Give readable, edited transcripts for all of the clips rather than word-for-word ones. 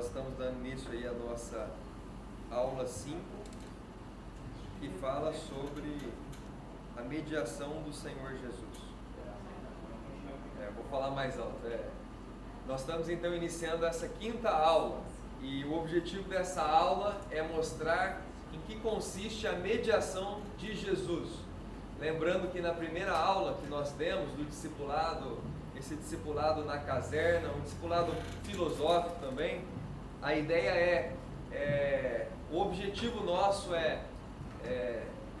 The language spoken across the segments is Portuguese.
Nós estamos dando início aí à nossa aula 5, que fala sobre a mediação do Senhor Jesus. Vou falar mais alto. Nós estamos então iniciando essa quinta aula e o objetivo dessa aula é mostrar em que consiste a mediação de Jesus. Lembrando que na primeira aula que nós demos do discipulado, esse discipulado na caserna, um discipulado filosófico também, a ideia o objetivo nosso é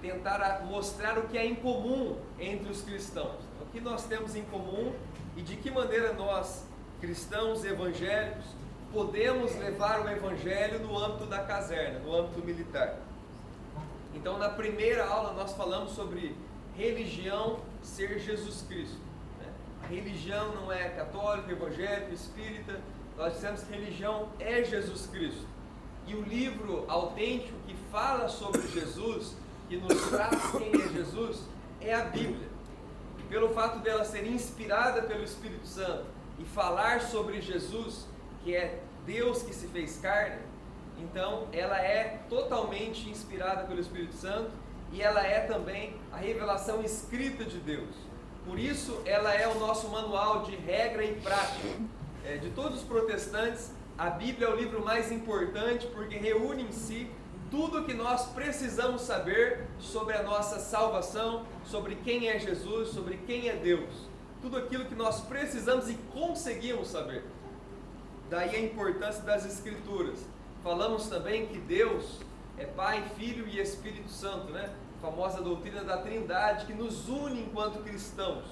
tentar mostrar o que é em comum entre os cristãos, o que nós temos em comum e de que maneira nós, cristãos evangélicos, podemos levar o evangelho no âmbito da caserna, no âmbito militar. Então, na primeira aula nós falamos sobre religião ser Jesus Cristo. A religião não é católico, evangélico, espírita. Nós dissemos que religião é Jesus Cristo. E o livro autêntico que fala sobre Jesus, que nos traz quem é Jesus, é a Bíblia. E pelo fato dela ser inspirada pelo Espírito Santo e falar sobre Jesus, que é Deus que se fez carne, então ela é totalmente inspirada pelo Espírito Santo e ela é também a revelação escrita de Deus. Por isso ela é o nosso manual de regra e prática. De todos os protestantes, a Bíblia é o livro mais importante porque reúne em si tudo o que nós precisamos saber sobre a nossa salvação, sobre quem é Jesus, sobre quem é Deus. Tudo aquilo que nós precisamos e conseguimos saber. Daí a importância das Escrituras. Falamos também que Deus é Pai, Filho e Espírito Santo, né? A famosa doutrina da Trindade que nos une enquanto cristãos.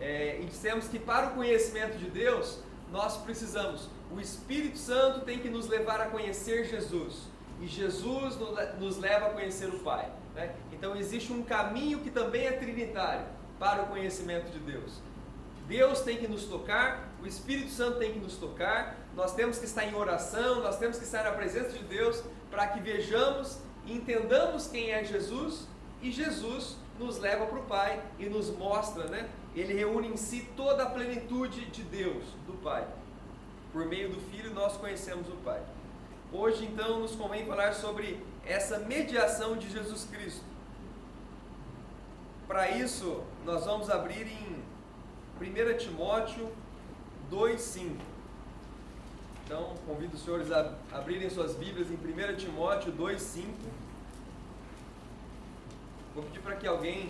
E dissemos que para o conhecimento de Deus, nós precisamos, o Espírito Santo tem que nos levar a conhecer Jesus, e Jesus nos leva a conhecer o Pai. Então existe um caminho que também é trinitário para o conhecimento de Deus. Deus tem que nos tocar, o Espírito Santo tem que nos tocar, nós temos que estar em oração, nós temos que estar na presença de Deus para que vejamos e entendamos quem é Jesus, e Jesus nos leva para o Pai e nos mostra, Ele reúne em si toda a plenitude de Deus, do Pai. Por meio do Filho nós conhecemos o Pai. Hoje então nos convém falar sobre essa mediação de Jesus Cristo. Para isso nós vamos abrir em 1 Timóteo 2,5. Então, convido os senhores a abrirem suas Bíblias em 1 Timóteo 2,5. Vou pedir para que alguém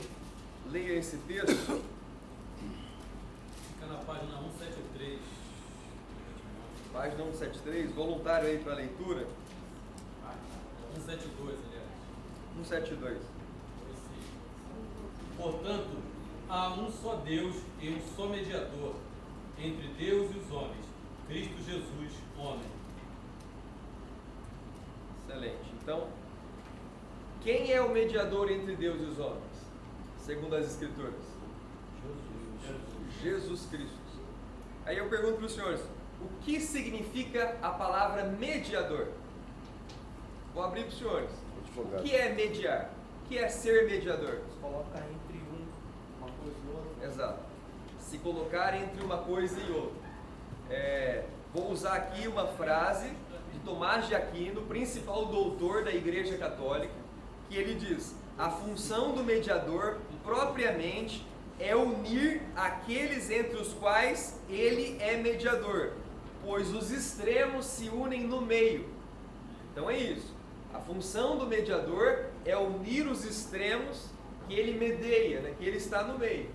leia esse texto. Fica na página 173. Página 173, voluntário aí para a leitura. 172, aliás. 172. Portanto, há um só Deus e um só mediador entre Deus e os homens, Cristo Jesus, homem. Excelente. Então, quem é o mediador entre Deus e os homens? Segundo as Escrituras? Jesus Cristo. Aí eu pergunto para os senhores, o que significa a palavra mediador? Vou abrir para os senhores. O que é mediar? O que é ser mediador? Se coloca entre uma coisa e outra. Exato. Se colocar entre uma coisa e outra. Vou usar aqui uma frase de Tomás de Aquino, principal doutor da Igreja Católica, que ele diz: a função do mediador, propriamente, é unir aqueles entre os quais ele é mediador, pois os extremos se unem no meio. Então é isso. A função do mediador é unir os extremos que ele medeia, que ele está no meio.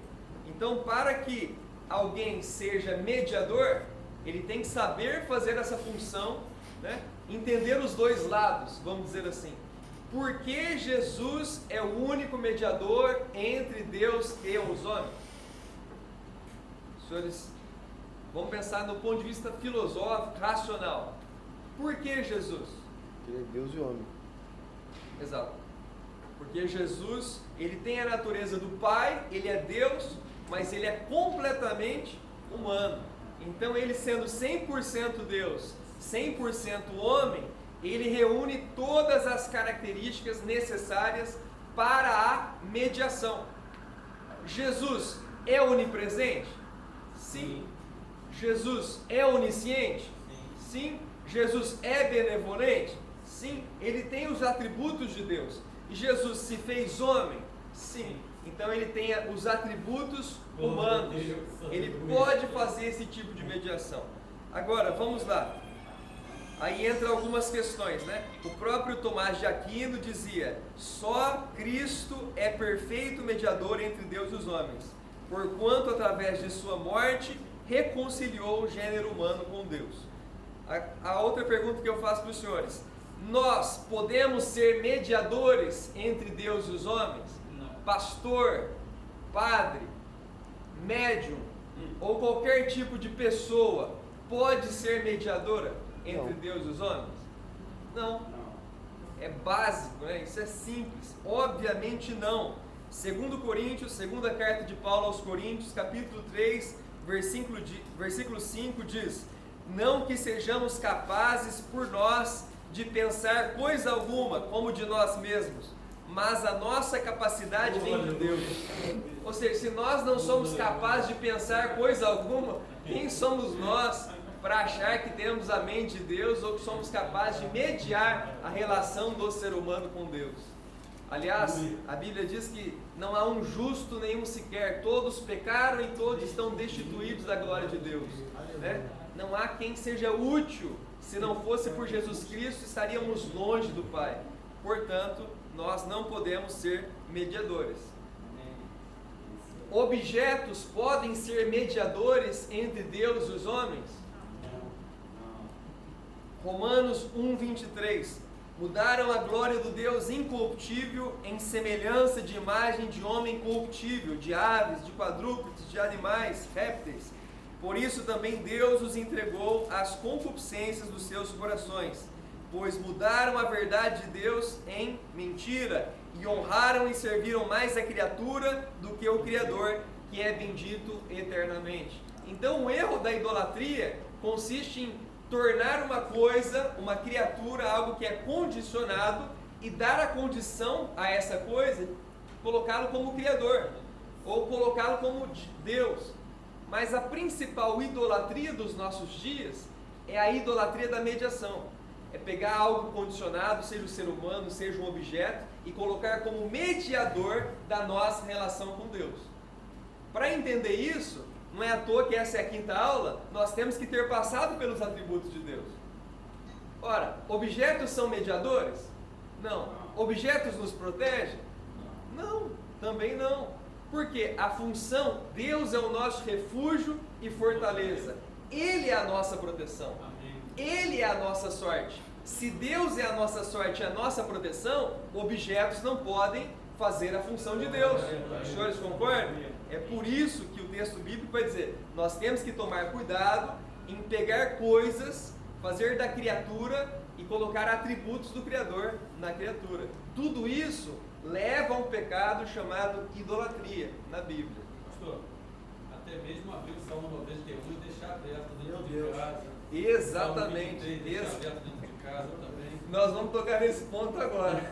Então, para que alguém seja mediador, ele tem que saber fazer essa função, entender os dois lados, vamos dizer assim. Por que Jesus é o único mediador entre Deus e os homens? Senhores, vamos pensar no ponto de vista filosófico, racional. Por que Jesus? Ele é Deus e homem. Exato. Porque Jesus, ele tem a natureza do Pai, ele é Deus, mas ele é completamente humano. Então ele sendo 100% Deus, 100% homem, ele reúne todas as características necessárias para a mediação. Jesus é onipresente? Sim. Jesus é onisciente? Sim. Jesus é benevolente? Sim, ele tem os atributos de Deus. E Jesus se fez homem? Sim. Então ele tem os atributos humanos. Ele pode fazer esse tipo de mediação. Agora, vamos lá. Aí entra algumas questões, né? O próprio Tomás de Aquino dizia: só Cristo é perfeito mediador entre Deus e os homens, porquanto através de sua morte reconciliou o gênero humano com Deus. A outra pergunta que eu faço para os senhores: nós podemos ser mediadores entre Deus e os homens? Não. Pastor, padre, médium ou qualquer tipo de pessoa pode ser mediadora entre Deus e os homens? Não. É básico, né? Isso é simples. Obviamente não. Segundo Coríntios, segunda carta de Paulo aos Coríntios, capítulo 3, versículo 5 diz: não que sejamos capazes por nós de pensar coisa alguma como de nós mesmos, mas a nossa capacidade vem de Deus. Ou seja, se nós não somos capazes de pensar coisa alguma, quem somos nós para achar que temos a mente de Deus ou que somos capazes de mediar a relação do ser humano com Deus? Aliás, a Bíblia diz que não há um justo nenhum sequer, todos pecaram e todos estão destituídos da glória de Deus, né? Não há quem seja útil. Se não fosse por Jesus Cristo, estaríamos longe do Pai. Portanto, nós não podemos ser mediadores. Objetos podem ser mediadores entre Deus e os homens? Romanos 1:23. Mudaram a glória do Deus incorruptível em semelhança de imagem de homem corruptível, de aves, de quadrúpedes, de animais, répteis. Por isso também Deus os entregou às concupiscências dos seus corações, pois mudaram a verdade de Deus em mentira e honraram e serviram mais a criatura do que o Criador, que é bendito eternamente. Então o erro da idolatria consiste em tornar uma coisa, uma criatura, algo que é condicionado e dar a condição a essa coisa, colocá-lo como Criador ou colocá-lo como Deus. Mas a principal idolatria dos nossos dias é a idolatria da mediação. É pegar algo condicionado, seja o ser humano, seja um objeto, e colocar como mediador da nossa relação com Deus. Para entender isso, não é à toa que essa é a quinta aula, nós temos que ter passado pelos atributos de Deus. Ora, objetos são mediadores? Não. Objetos nos protegem? Não, também não. Porque a função, Deus é o nosso refúgio e fortaleza. Ele é a nossa proteção. Ele é a nossa sorte. Se Deus é a nossa sorte e a nossa proteção, objetos não podem fazer a função de Deus. Os senhores concordam? É por isso que o texto bíblico vai dizer: nós temos que tomar cuidado em pegar coisas, fazer da criatura e colocar atributos do Criador na criatura. Tudo isso leva a um pecado chamado idolatria na Bíblia. Pastor, até mesmo abrir o Salmo 91 e deixar aberto dentro de casa. Exatamente. Deixar aberto dentro de casa também. Nós vamos tocar nesse ponto agora.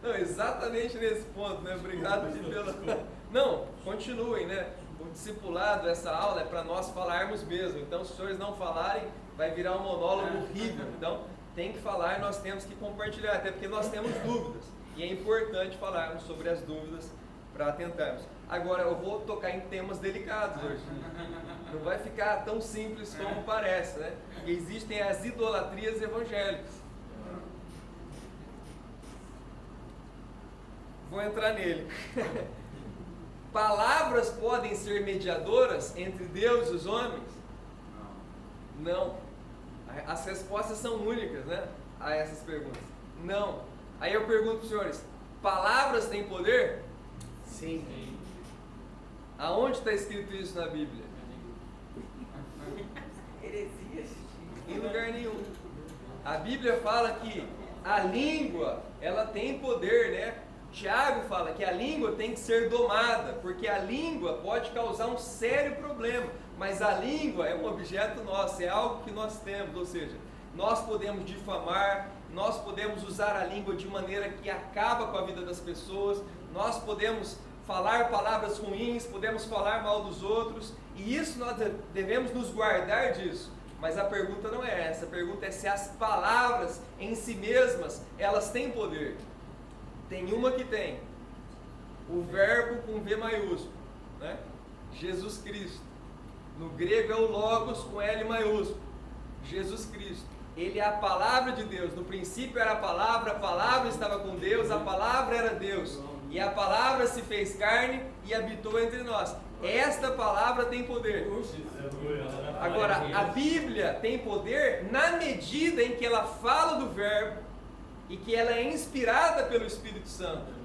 Não, exatamente nesse ponto, né? Obrigado pela... Não, continuem, né? O discipulado, essa aula é para nós falarmos mesmo. Então, se os senhores não falarem, vai virar um monólogo horrível. Então, tem que falar, nós temos que compartilhar, até porque nós temos dúvidas. E é importante falarmos sobre as dúvidas para tentarmos. Agora, eu vou tocar em temas delicados hoje. Não vai ficar tão simples como parece, né? Porque existem as idolatrias evangélicas. Vou entrar nele. Palavras podem ser mediadoras entre Deus e os homens? Não. As respostas são únicas, né? A essas perguntas. Não. Aí eu pergunto para os senhores: palavras têm poder? Sim. Aonde está escrito isso na Bíblia? Heresias. Em lugar nenhum. A Bíblia fala que a língua, ela tem poder, né? Tiago fala que a língua tem que ser domada, porque a língua pode causar um sério problema, mas a língua é um objeto nosso, é algo que nós temos, ou seja, nós podemos difamar, nós podemos usar a língua de maneira que acaba com a vida das pessoas, nós podemos falar palavras ruins, podemos falar mal dos outros, e isso nós devemos nos guardar disso, Mas a pergunta não é essa, a pergunta é se as palavras em si mesmas, elas têm poder. Tem uma que tem, o verbo com V maiúsculo, né? Jesus Cristo. No grego é o Logos com L maiúsculo. Jesus Cristo. Ele é a palavra de Deus. No princípio era a palavra estava com Deus, a palavra era Deus. E a palavra se fez carne e habitou entre nós. Esta palavra tem poder. Agora, a Bíblia tem poder na medida em que ela fala do verbo e que ela é inspirada pelo Espírito Santo.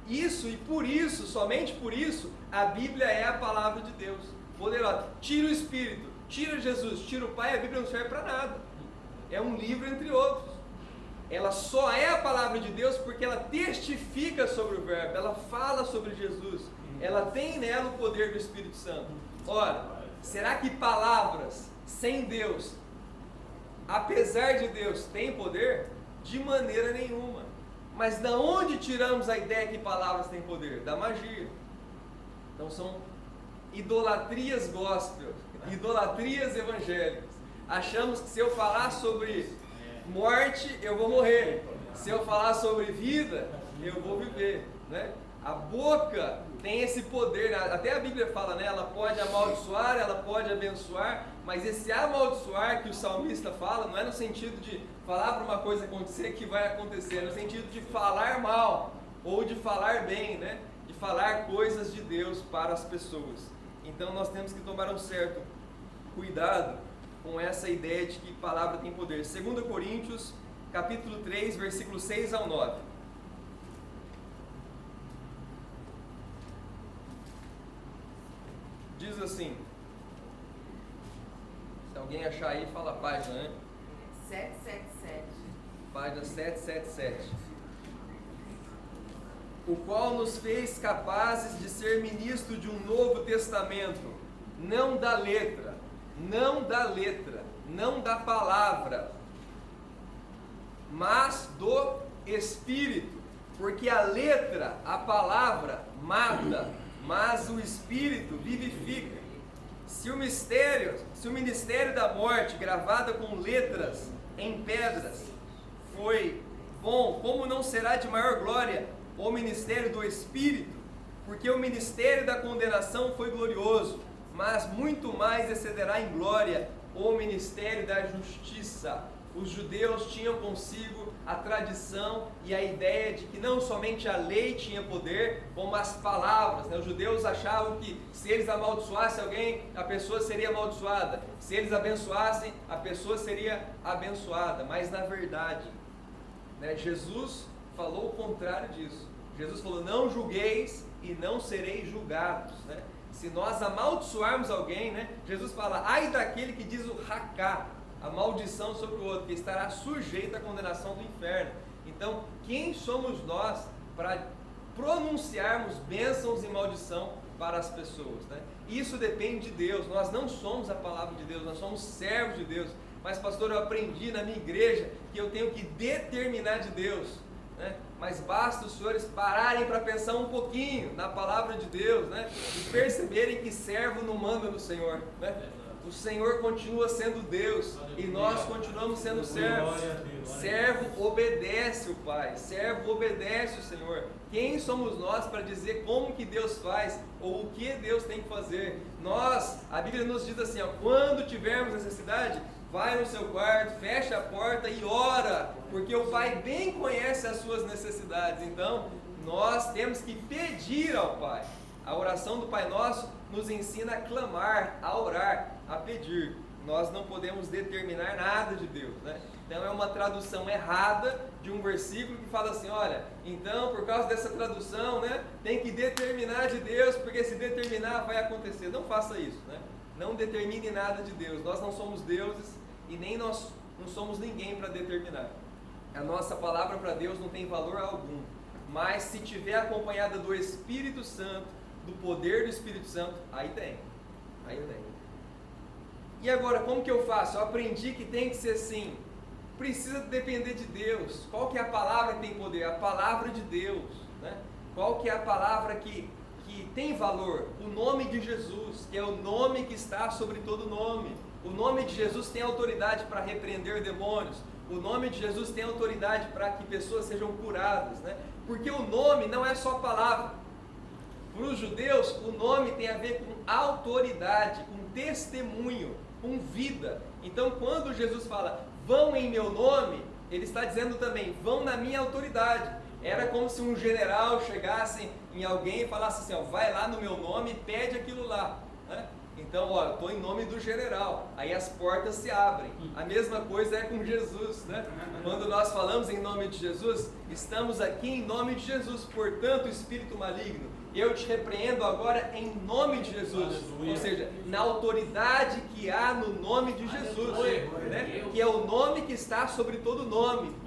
Isso e por isso, somente por isso, a Bíblia é a palavra de Deus. Poderosa. Tira o Espírito, tira Jesus, tira o Pai, a Bíblia não serve para nada. É um livro entre outros. Ela só é a palavra de Deus porque ela testifica sobre o verbo, ela fala sobre Jesus, ela tem nela o poder do Espírito Santo. Ora, será que palavras sem Deus, apesar de Deus, têm poder? De maneira nenhuma. Mas da onde tiramos a ideia que palavras têm poder? Da magia. Então são idolatrias gospel, idolatrias evangélicas. Achamos que se eu falar sobre morte, eu vou morrer. Se eu falar sobre vida, eu vou viver, né? A boca tem esse poder, até a Bíblia fala, né? Ela pode amaldiçoar, ela pode abençoar, mas esse amaldiçoar que o salmista fala, não é no sentido de falar para uma coisa acontecer que vai acontecer, é no sentido de falar mal, ou de falar bem, né? De falar coisas de Deus para as pessoas. Então nós temos que tomar um certo cuidado com essa ideia de que palavra tem poder. 2 Coríntios, capítulo 3, versículos 6 ao 9. Diz assim, se alguém achar aí, fala a página, né? 777. Página 777. O qual nos fez capazes de ser ministro de um novo testamento, não da letra, não da palavra, mas do Espírito, porque a letra, a palavra, mata, mas o Espírito vivifica. Se o ministério da morte, gravada com letras em pedras, foi bom, como não será de maior glória o ministério do Espírito? Porque o ministério da condenação foi glorioso, mas muito mais excederá em glória o ministério da justiça. Os judeus tinham consigo a tradição e a ideia de que não somente a lei tinha poder, como as palavras, né? Os judeus achavam que se eles amaldiçoassem alguém, a pessoa seria amaldiçoada. Se eles abençoassem, a pessoa seria abençoada. Mas na verdade, né, Jesus falou o contrário disso. Jesus falou, não julgueis e não sereis julgados, né? Se nós amaldiçoarmos alguém, né, Jesus fala, ai daquele que diz o racá, a maldição sobre o outro, que estará sujeito à condenação do inferno. Então, quem somos nós para pronunciarmos bênçãos e maldição para as pessoas, né? Isso depende de Deus. Nós não somos a palavra de Deus, nós somos servos de Deus. Mas, pastor, eu aprendi na minha igreja que eu tenho que determinar de Deus, né? Mas basta os senhores pararem para pensar um pouquinho na palavra de Deus, né? E perceberem que servo não manda no Senhor, né? O Senhor continua sendo Deus e nós continuamos sendo servos. Servo obedece o Pai, servo obedece o Senhor. Quem somos nós para dizer como que Deus faz ou o que Deus tem que fazer? A Bíblia nos diz assim, ó, quando tivermos necessidade, vai no seu quarto, fecha a porta e ora, porque o Pai bem conhece as suas necessidades. Então, nós temos que pedir ao Pai. A oração do Pai Nosso nos ensina a clamar, a orar, a pedir. Nós não podemos determinar nada de Deus, né? Então é uma tradução errada de um versículo que fala assim, olha, então por causa dessa tradução, né, tem que determinar de Deus, porque se determinar vai acontecer. Não faça isso, né? Não determine nada de Deus. Nós não somos deuses e nem nós não somos ninguém para determinar. A nossa palavra para Deus não tem valor algum. Mas se tiver acompanhada do Espírito Santo, do poder do Espírito Santo, aí tem. Aí tem. E agora, como que eu faço? Eu aprendi que tem que ser assim. Precisa depender de Deus. Qual que é a palavra que tem poder? A palavra de Deus, né? Qual que é a palavra que que tem valor, o nome de Jesus, que é o nome que está sobre todo nome. O nome de Jesus tem autoridade para repreender demônios. O nome de Jesus tem autoridade para que pessoas sejam curadas, né? Porque o nome não é só palavra. Para os judeus, o nome tem a ver com autoridade, com testemunho, com vida. Então, quando Jesus fala, vão em meu nome, ele está dizendo também, vão na minha autoridade. Era como se um general chegasse em alguém e falasse assim, ó, vai lá no meu nome e pede aquilo lá, né? Então, ó, eu estou em nome do general, aí as portas se abrem. A mesma coisa é com Jesus, né? Quando nós falamos em nome de Jesus, estamos aqui em nome de Jesus. Portanto, espírito maligno, eu te repreendo agora em nome de Jesus. Ou seja, na autoridade que há no nome de Jesus, né? Que é o nome que está sobre todo nome.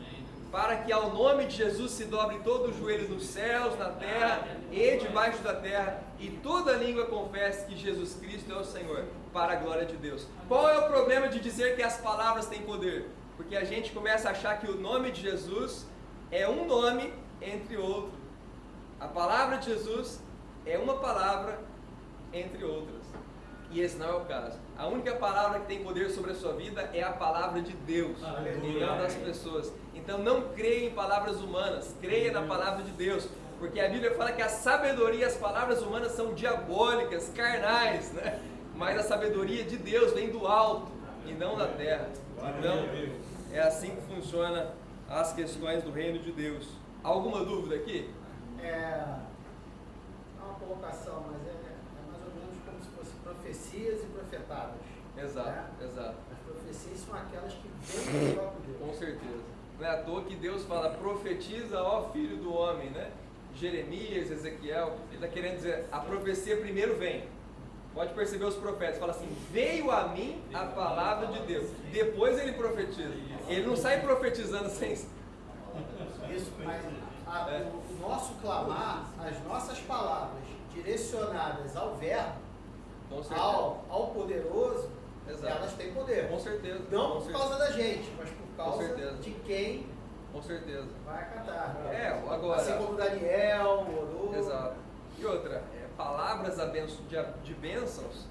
Para que ao nome de Jesus se dobre todo o joelho nos céus, na terra e debaixo da terra, e toda língua confesse que Jesus Cristo é o Senhor, para a glória de Deus. Qual é o problema de dizer que as palavras têm poder? Porque a gente começa a achar que o nome de Jesus é um nome entre outros. A palavra de Jesus é uma palavra entre outras. E esse não é o caso. A única palavra que tem poder sobre a sua vida é a palavra de Deus, e não das pessoas. Então não creia em palavras humanas, creia na palavra de Deus. Porque a Bíblia fala que a sabedoria e as palavras humanas são diabólicas, carnais, né? Mas a sabedoria de Deus vem do alto e não da terra. Então é assim que funciona as questões do reino de Deus. Alguma dúvida aqui? É uma colocação, mas é mais ou menos como se fossem profecias e profetadas. Exato, né? exato. As profecias são aquelas que vêm do próprio Deus. Com certeza. Não é à toa que Deus fala, profetiza, ó filho do homem, né? Jeremias, Ezequiel, ele está querendo dizer, a profecia primeiro vem. Pode perceber os profetas, fala assim, veio a mim a palavra de Deus. Depois ele profetiza. Ele não sai profetizando sem... Isso, mas o nosso clamar, as nossas palavras direcionadas ao verbo, ao poderoso, exato, elas têm poder. Com certeza. Não com por certeza. causa da gente, mas por causa de quem com certeza vai acatar. Agora... Assim como Daniel orou. Exato. E outra, palavras de bênçãos,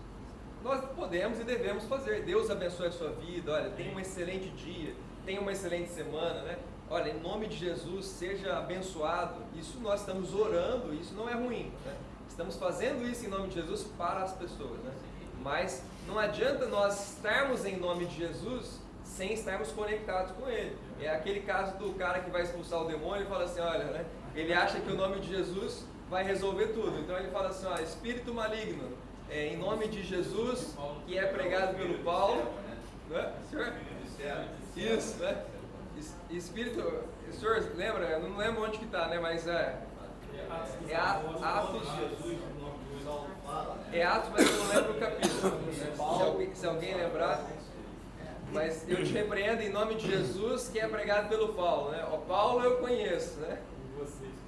nós podemos e devemos fazer. Deus abençoe a sua vida, olha, tenha um excelente dia, tenha uma excelente semana, né? Olha, em nome de Jesus, seja abençoado. Isso nós estamos orando, isso não é ruim, né? Estamos fazendo isso em nome de Jesus para as pessoas, né? Mas não adianta nós estarmos em nome de Jesus sem estarmos conectados com Ele. É aquele caso do cara que vai expulsar o demônio e fala assim, olha, né? Ele acha que o nome de Jesus vai resolver tudo. Então ele fala assim, ó, espírito maligno, em nome de Jesus, que é pregado pelo Paulo, né? Senhor? Isso, né? Espírito, o senhor lembra? Eu não lembro onde que está, né? Mas Atos, mas eu não lembro o capítulo. Né? Se alguém lembrar. Mas eu te repreendo em nome de Jesus, que é pregado pelo Paulo, né? O Paulo eu conheço, né?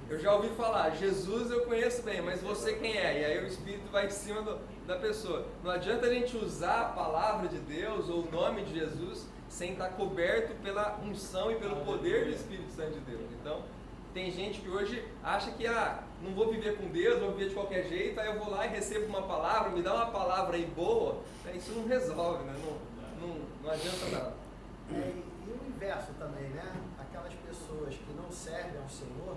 Eu já ouvi falar, Jesus eu conheço bem, mas você quem é? E aí o Espírito vai em cima da pessoa. Não adianta a gente usar a palavra de Deus ou o nome de Jesus sem estar coberto pela unção e pelo poder do Espírito Santo de Deus. Então, tem gente que hoje acha que, não vou viver com Deus, vou viver de qualquer jeito, aí eu vou lá e recebo uma palavra, me dá uma palavra aí boa, isso não resolve, né? Não adianta nada. E o inverso também, né? Aquelas pessoas que não servem ao Senhor,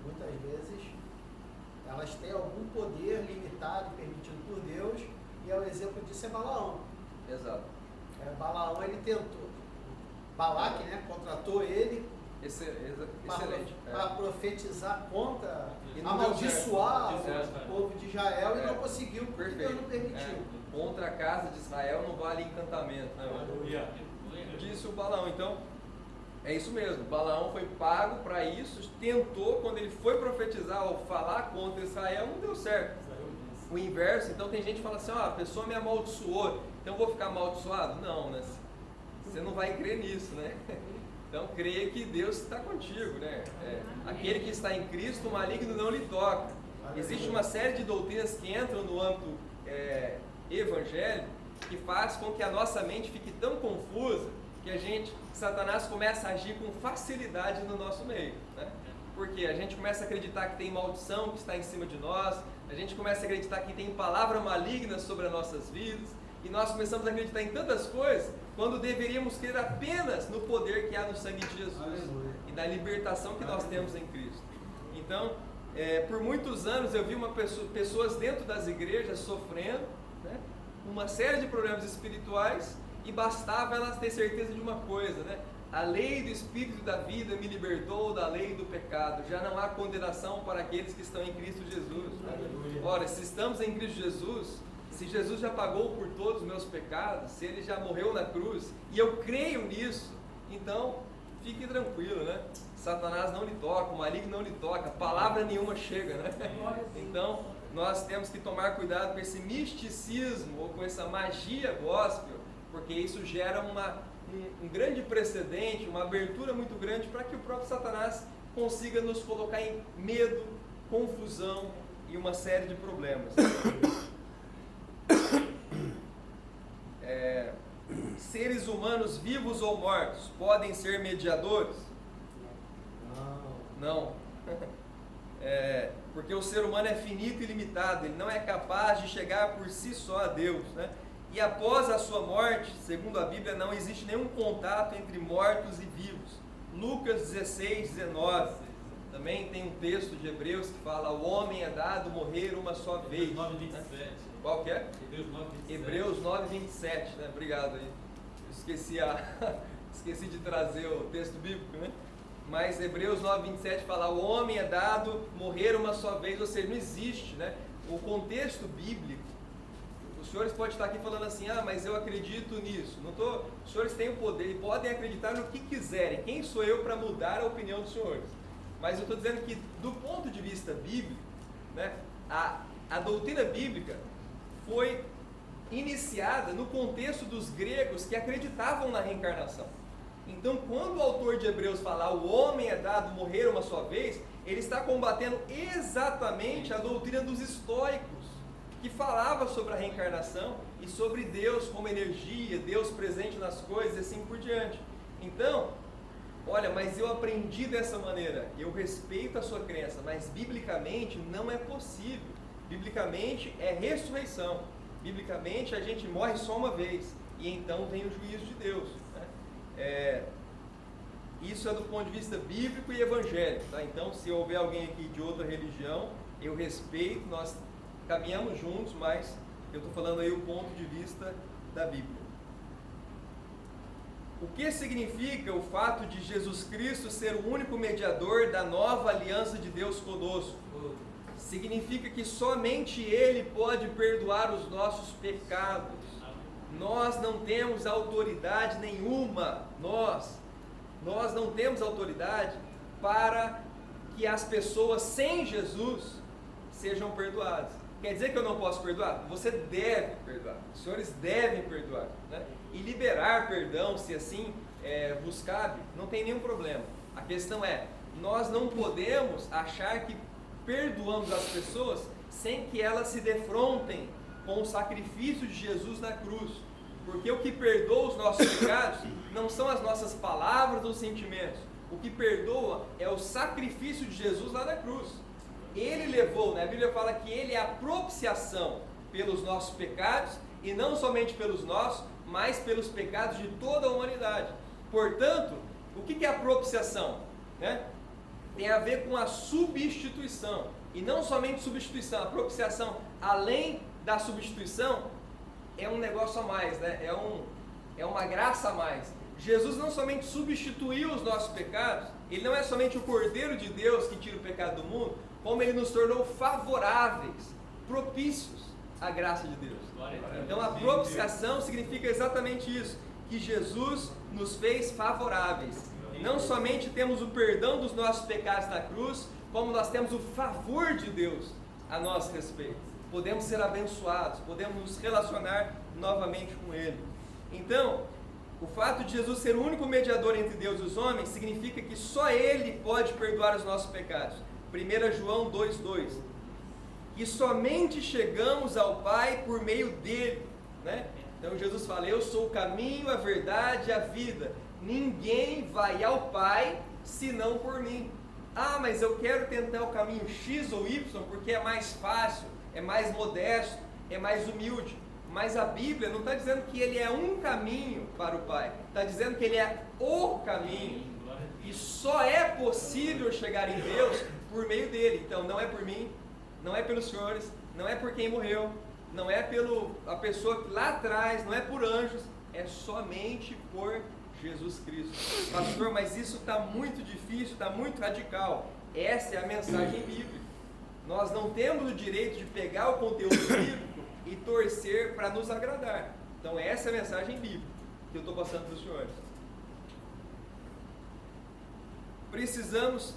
muitas vezes, elas têm algum poder limitado e permitido por Deus, e o exemplo disso é Balaão. Exato. Balaão, ele tentou. Balaque, né? Contratou ele excelente. Para profetizar contra, E não amaldiçoar deu certo. o povo de Israel e não conseguiu, porque Deus não permitiu. Contra a casa de Israel não vale encantamento, né? Disse o Balaão. Então, é isso mesmo. Balaão foi pago para isso, tentou, quando ele foi profetizar ou falar contra Israel, não deu certo. O inverso, então tem gente que fala assim, a pessoa me amaldiçoou, então eu vou ficar amaldiçoado? Não, né? Você não vai crer nisso, né? Então creia que Deus está contigo, né? Aquele que está em Cristo, o maligno não lhe toca. Existe uma série de doutrinas que entram no âmbito evangélico que faz com que a nossa mente fique tão confusa que Satanás começa a agir com facilidade no nosso meio, né? Porque a gente começa a acreditar que tem maldição que está em cima de nós, a gente começa a acreditar que tem palavra maligna sobre as nossas vidas, e nós começamos a acreditar em tantas coisas, quando deveríamos crer apenas no poder que há no sangue de Jesus. Aleluia. E na libertação que nós temos em Cristo. Então, por muitos anos eu vi pessoas dentro das igrejas sofrendo, né, uma série de problemas espirituais, e bastava elas ter certeza de uma coisa, né? A lei do Espírito da vida me libertou da lei do pecado. Já não há condenação para aqueles que estão em Cristo Jesus. Aleluia. Ora, se estamos em Cristo Jesus, se Jesus já pagou por todos os meus pecados, se Ele já morreu na cruz, e eu creio nisso, então fique tranquilo, né? Satanás não lhe toca, o maligno não lhe toca, palavra nenhuma chega, né? Então, nós temos que tomar cuidado com esse misticismo ou com essa magia gospel, porque isso gera um grande precedente, uma abertura muito grande para que o próprio Satanás consiga nos colocar em medo, confusão e uma série de problemas. Seres humanos vivos ou mortos podem ser mediadores? Não. Porque o ser humano é finito e limitado, ele não é capaz de chegar por si só a Deus, né? E após a sua morte, segundo a Bíblia, não existe nenhum contato entre mortos e vivos. Lucas 16, 19. Também tem um texto de Hebreus que fala: o homem é dado morrer uma só vez. Hebreus 9, 27. Qual que é? Hebreus 9, 27. Hebreus 9, 27, né? Obrigado aí. Esqueci de trazer o texto bíblico, né? Mas Hebreus 9, 27 fala: o homem é dado morrer uma só vez, ou seja, não existe, né? O contexto bíblico, os senhores podem estar aqui falando assim: mas eu acredito nisso. Os senhores têm o poder e podem acreditar no que quiserem. Quem sou eu para mudar a opinião dos senhores? Mas eu estou dizendo que, do ponto de vista bíblico, né, a doutrina bíblica foi iniciada no contexto dos gregos que acreditavam na reencarnação. Então, quando o autor de Hebreus fala: o homem é dado morrer uma só vez, ele está combatendo exatamente a doutrina dos estoicos, que falava sobre a reencarnação e sobre Deus como energia, Deus presente nas coisas e assim por diante. Então, olha, mas eu aprendi dessa maneira, eu respeito a sua crença, mas biblicamente não é possível. Biblicamente é ressurreição. Biblicamente a gente morre só uma vez e então vem o juízo de Deus, né? Isso é do ponto de vista bíblico e evangélico, tá? Então, se houver alguém aqui de outra religião, eu respeito, nós caminhamos juntos, mas eu estou falando aí o ponto de vista da Bíblia. O que significa o fato de Jesus Cristo ser o único mediador da nova aliança de Deus conosco? Significa que somente Ele pode perdoar os nossos pecados. Nós não temos autoridade nenhuma, nós não temos autoridade para que as pessoas sem Jesus sejam perdoadas. Quer dizer que eu não posso perdoar? Você deve perdoar, os senhores devem perdoar, né? E liberar perdão, se assim vos cabe, não tem nenhum problema. A questão é, nós não podemos achar que perdoamos as pessoas sem que elas se defrontem com o sacrifício de Jesus na cruz. Porque o que perdoa os nossos pecados não são as nossas palavras ou sentimentos. O que perdoa é o sacrifício de Jesus lá na cruz. Ele levou, né? A Bíblia fala que Ele é a propiciação pelos nossos pecados, e não somente pelos nossos, mas pelos pecados de toda a humanidade. Portanto, o que é a propiciação? Né? Tem a ver com a substituição, e não somente substituição, a propiciação, além da substituição, é um negócio a mais, né? É uma graça a mais. Jesus não somente substituiu os nossos pecados, Ele não é somente o Cordeiro de Deus que tira o pecado do mundo, como Ele nos tornou favoráveis, propícios à graça de Deus. Então a propiciação significa exatamente isso, que Jesus nos fez favoráveis. Não somente temos o perdão dos nossos pecados na cruz, como nós temos o favor de Deus a nosso respeito. Podemos ser abençoados, podemos nos relacionar novamente com Ele. Então, o fato de Jesus ser o único mediador entre Deus e os homens significa que só Ele pode perdoar os nossos pecados. 1 João 2,2. Que somente chegamos ao Pai por meio dele, né? Então Jesus fala: eu sou o caminho, a verdade e a vida. Ninguém vai ao Pai senão por mim. Ah, mas eu quero tentar o caminho X ou Y porque é mais fácil, é mais modesto, é mais humilde. Mas a Bíblia não está dizendo que ele é um caminho para o Pai. Está dizendo que ele é o caminho. E só é possível chegar em Deus por meio dele. Então não é por mim, não é pelos senhores, não é por quem morreu, não é pela pessoa lá atrás, não é por anjos, é somente por Jesus Cristo. Pastor, mas isso está muito difícil, está muito radical. Essa é a mensagem bíblica. Nós não temos o direito de pegar o conteúdo bíblico e torcer para nos agradar. Então essa é a mensagem bíblica que eu estou passando para os senhores.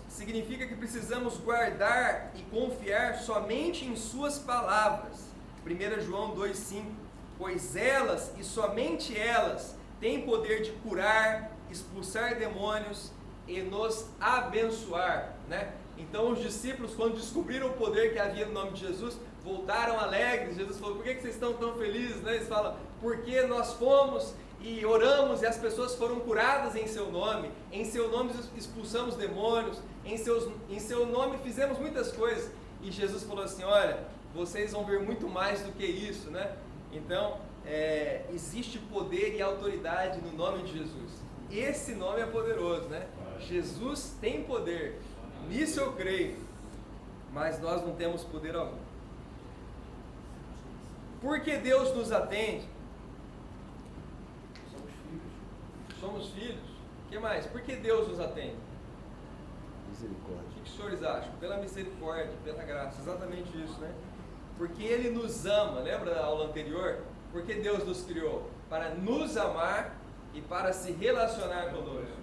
Significa que precisamos guardar e confiar somente em suas palavras. 1 João 2,5. Pois elas, e somente elas, têm poder de curar, expulsar demônios e nos abençoar, né? Então os discípulos, quando descobriram o poder que havia no nome de Jesus, voltaram alegres. Jesus falou: por que vocês estão tão felizes? Né? Eles falam: porque nós fomos e oramos e as pessoas foram curadas em seu nome expulsamos demônios, em seu nome fizemos muitas coisas. E Jesus falou assim: olha, vocês vão ver muito mais do que isso, né? Então, existe poder e autoridade no nome de Jesus. Esse nome é poderoso, né? Jesus tem poder, nisso eu creio, mas nós não temos poder algum. Porque Deus nos atende? Somos filhos. O que mais? Por que Deus nos atende? Misericórdia. O que os senhores acham? Pela misericórdia, pela graça, exatamente isso, né? Porque Ele nos ama, lembra da aula anterior? Porque Deus nos criou para nos amar e para se relacionar conosco.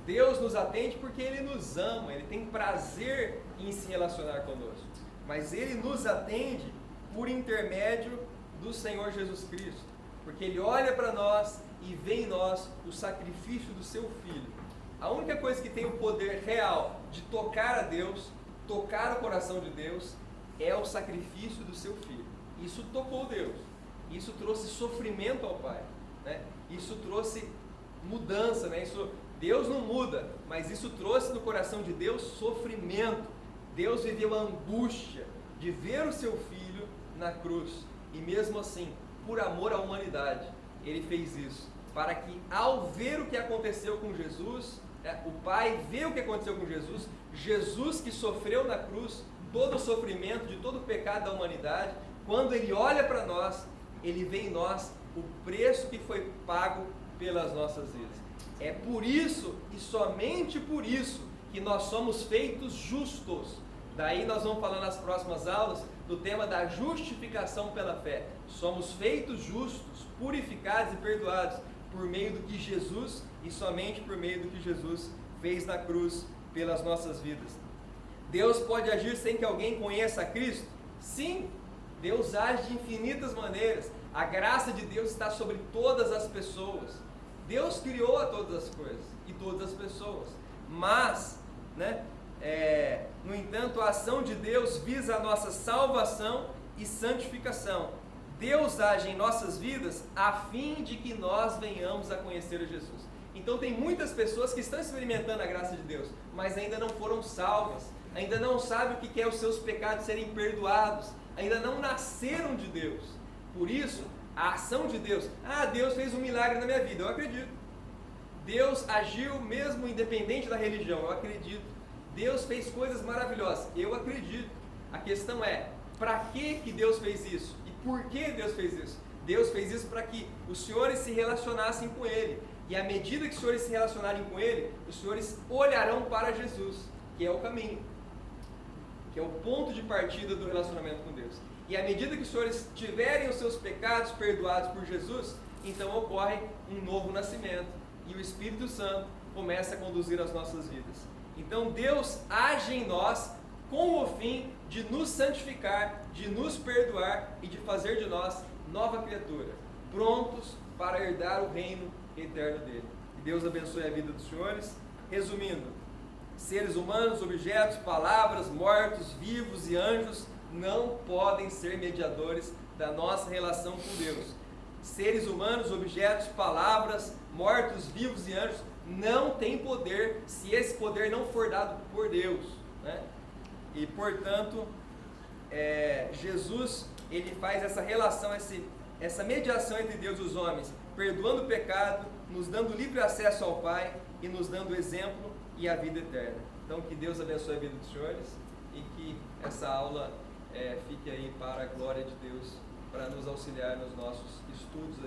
Deus nos atende porque Ele nos ama, Ele tem prazer em se relacionar conosco. Mas Ele nos atende por intermédio do Senhor Jesus Cristo, porque Ele olha para nós e vê em nós o sacrifício do seu Filho. A única coisa que tem o poder real de tocar a Deus, tocar o coração de Deus, é o sacrifício do seu Filho. Isso tocou Deus, isso trouxe sofrimento ao Pai, né? Isso trouxe mudança, né? Deus não muda, mas isso trouxe no coração de Deus sofrimento. Deus viveu a angústia de ver o seu Filho na cruz, e mesmo assim, por amor à humanidade, Ele fez isso, para que ao ver o que aconteceu com Jesus, o Pai vê o que aconteceu com Jesus, Jesus que sofreu na cruz todo o sofrimento de todo o pecado da humanidade, quando Ele olha para nós, Ele vê em nós o preço que foi pago pelas nossas vidas. É por isso e somente por isso que nós somos feitos justos. Daí nós vamos falar nas próximas aulas do tema da justificação pela fé. Somos feitos justos, purificados e perdoados por meio do que Jesus e somente por meio do que Jesus fez na cruz pelas nossas vidas. Deus pode agir sem que alguém conheça a Cristo? Sim, Deus age de infinitas maneiras. A graça de Deus está sobre todas as pessoas. Deus criou a todas as coisas e todas as pessoas. Mas, no entanto, a ação de Deus visa a nossa salvação e santificação. Deus age em nossas vidas a fim de que nós venhamos a conhecer a Jesus. Então tem muitas pessoas que estão experimentando a graça de Deus, mas ainda não foram salvas, ainda não sabem o que é os seus pecados serem perdoados, ainda não nasceram de Deus. Por isso, a ação de Deus, Deus fez um milagre na minha vida, eu acredito. Deus agiu mesmo independente da religião, eu acredito. Deus fez coisas maravilhosas, eu acredito. A questão é, para que Deus fez isso? E por que Deus fez isso? Deus fez isso para que os senhores se relacionassem com Ele. E à medida que os senhores se relacionarem com Ele, os senhores olharão para Jesus, que é o caminho, que é o ponto de partida do relacionamento com Deus. E à medida que os senhores tiverem os seus pecados perdoados por Jesus, então ocorre um novo nascimento. E o Espírito Santo começa a conduzir as nossas vidas. Então Deus age em nós com o fim de nos santificar, de nos perdoar e de fazer de nós nova criatura, prontos para herdar o reino eterno dele. Que Deus abençoe a vida dos senhores. Resumindo, seres humanos, objetos, palavras, mortos, vivos e anjos não podem ser mediadores da nossa relação com Deus. Seres humanos, objetos, palavras, mortos, vivos e anjos não tem poder se esse poder não for dado por Deus, né? E portanto, Jesus, ele faz essa relação, essa mediação entre Deus e os homens, perdoando o pecado, nos dando livre acesso ao Pai e nos dando o exemplo e a vida eterna. Então, que Deus abençoe a vida dos senhores e que essa aula fique aí para a glória de Deus, para nos auxiliar nos nossos estudos